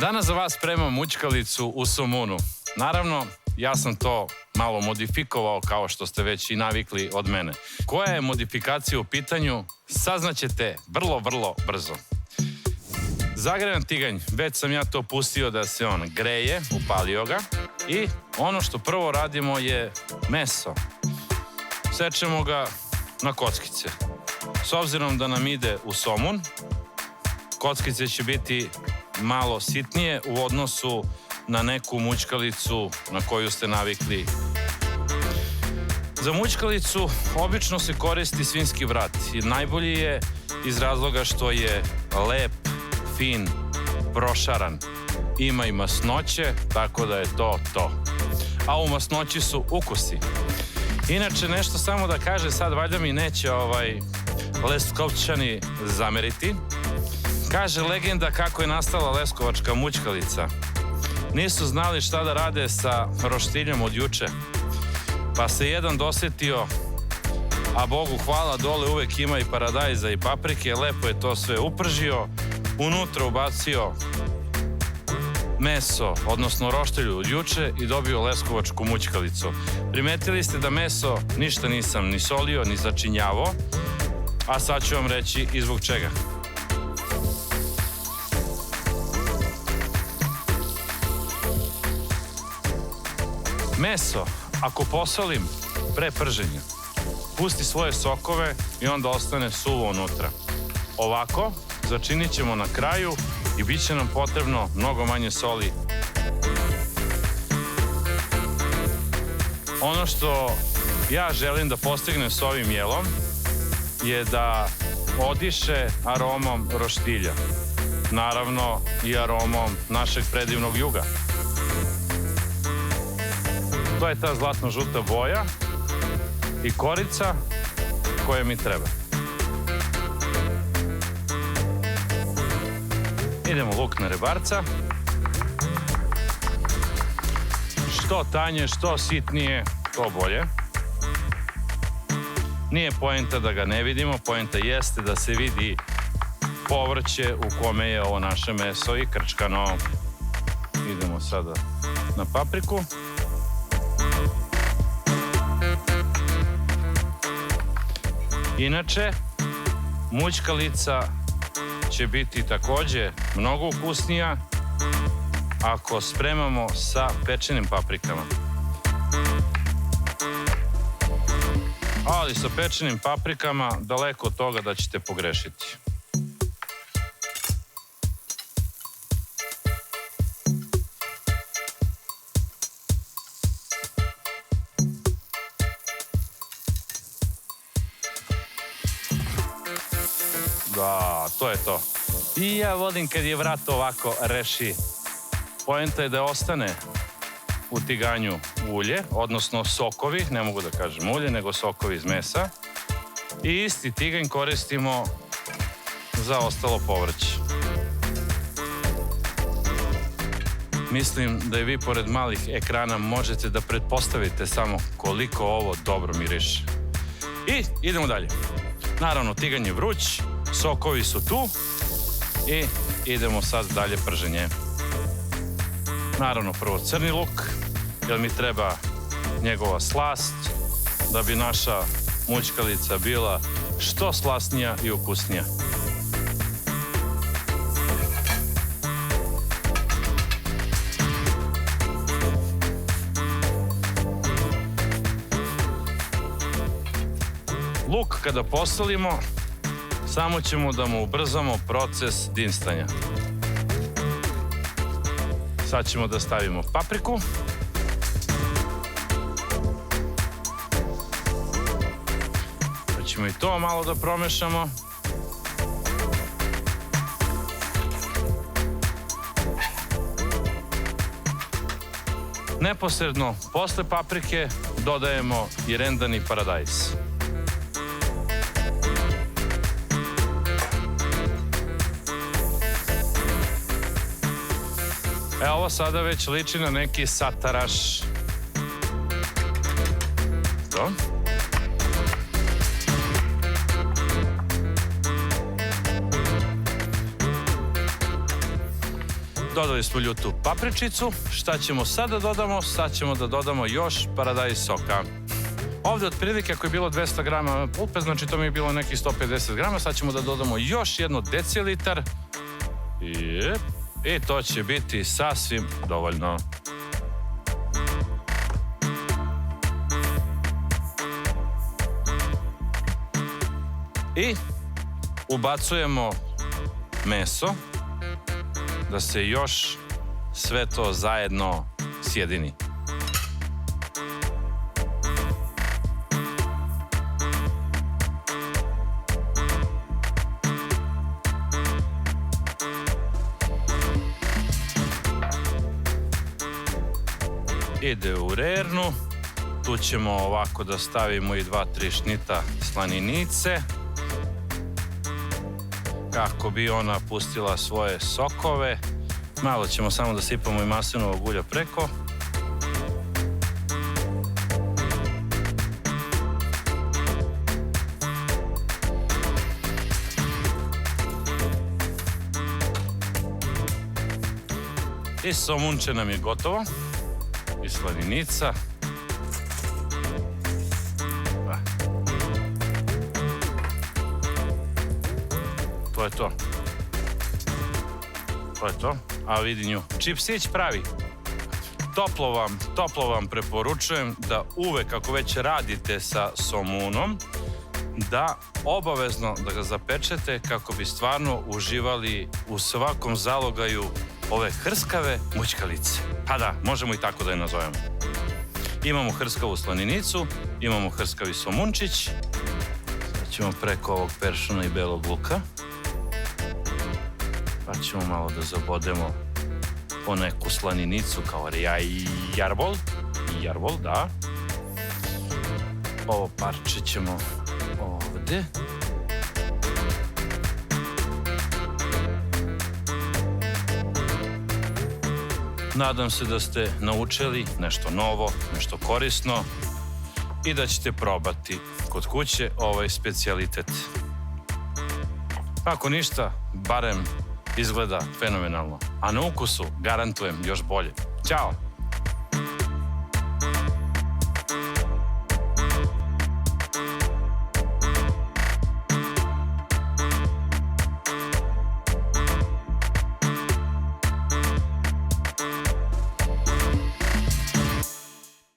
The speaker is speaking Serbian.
Danas za vas spremam mućkalicu u somunu. Naravno, ja sam to malo modifikovao kao što ste već i navikli od mene. Koja je modifikacija u pitanju, saznaćete vrlo brzo. Zagrejan tiganj, već sam ja to pustio da se on greje, upalio ga i ono što prvo radimo je meso. Sečemo ga na kockice. S obzirom da nam ide u somun, kockice će biti malo sitnije u odnosu na neku mućkalicu na koju ste navikli. Za mućkalicu obično se koristi svinjski vrat i najbolji je iz razloga što je lep, fin, prošaran. Ima i masnoće, tako da je to. A u masnoći su ukusi. Inače, nešto samo da kaže, sad valjda mi neće Leskovčani zameriti. Kaže legenda kako je nastala leskovačka mućkalica. Nisu znali šta da rade sa roštiljom od juče. Pa se jedan dosetio, a Bogu hvala, dole uvek ima i paradajza i paprike, lepo je to sve upržio, unutra ubacio meso, odnosno roštilju od juče i dobio leskovačku mućkalicu. Primetili ste da meso ništa nisam ni solio, ni začinjavao, a sad ću vam reći i zbog čega. Meso, ako posolim pre prženja, pusti svoje sokove i onda ostane suvo unutra. Ovako, začinit ćemo na kraju i bit će nam potrebno mnogo manje soli. Ono što ja želim da postignem s ovim jelom je da odiše aromom roštilja. Naravno i aromom našeg predivnog juga. To je ta zlatno-žuta boja i korica koja mi treba. Idemo luk na rebarca. Što tanje, što sitnije, to bolje. Nije poenta da ga ne vidimo, poenta jeste da se vidi povrće u kome je ovo naše meso i krčkano. Idemo sada na papriku. Inače, mućkalica će biti takođe mnogo ukusnija ako spremamo sa pečenim paprikama. Ali sa pečenim paprikama daleko od toga da ćete pogrešiti. Da, to je to. I ja volim kad je vrat ovako reši. Poenta je da ostane u tiganju ulje, odnosno sokovi, ne mogu da kažem ulje, nego sokovi iz mesa. I isti tiganj koristimo za ostalo povrće. Mislim da i vi pored malih ekrana možete da pretpostavite samo koliko ovo dobro miriše. I idemo dalje. Naravno, tiganj je vruć, sokovi su tu i idemo sad dalje prženje. Naravno, prvo crni luk, jer mi treba njegova slast, da bi naša mućkalica bila što slasnija i ukusnija. Luk kada posolimo, samo ćemo da mu ubrzamo proces dinstanja. Sad ćemo da stavimo papriku. Pa ćemo i to malo da promešamo. Neposredno posle paprike dodajemo i rendani paradajz. Ovo sada već liči na neki sataraš. To. Dodali smo ljutu papričicu. Šta ćemo sad da dodamo? Sad ćemo da dodamo još paradajz soka. Ovde otprilike ako je bilo 200 grama pulpe, znači to mi je bilo nekih 150 grama. Sad ćemo da dodamo još jedno decilitar. I to će biti sasvim dovoljno. I ubacujemo meso da se još sve to zajedno sjedini. Ide u rernu. Tu ćemo ovako da stavimo i 2-3 šnita slaninice kako bi ona pustila svoje sokove. Malo ćemo samo da sipamo i maslinovog ulja preko. I somunče nam je gotovo. I slaninica. To je to. To je to. A vidi nju. Čipsić pravi. Toplo vam preporučujem da uvek, ako već radite sa somunom, da obavezno da ga zapečete kako bi stvarno uživali u svakom zalogaju ove hrskave mućkalice. Pa da, možemo i tako da je nazovemo. Imamo hrskavu slaninicu, imamo hrskavi somunčić. Sad ćemo preko ovog peršuna i belog luka. Pa ćemo malo da zabodemo po neku slaninicu kao jarbol. Jarbol, da. Ovo parče ćemo ovde. Nadam se da ste naučili nešto novo, nešto korisno i da ćete probati kod kuće ovaj specijalitet. Ako ništa, barem izgleda fenomenalno, a na ukusu garantujem još bolje. Ćao!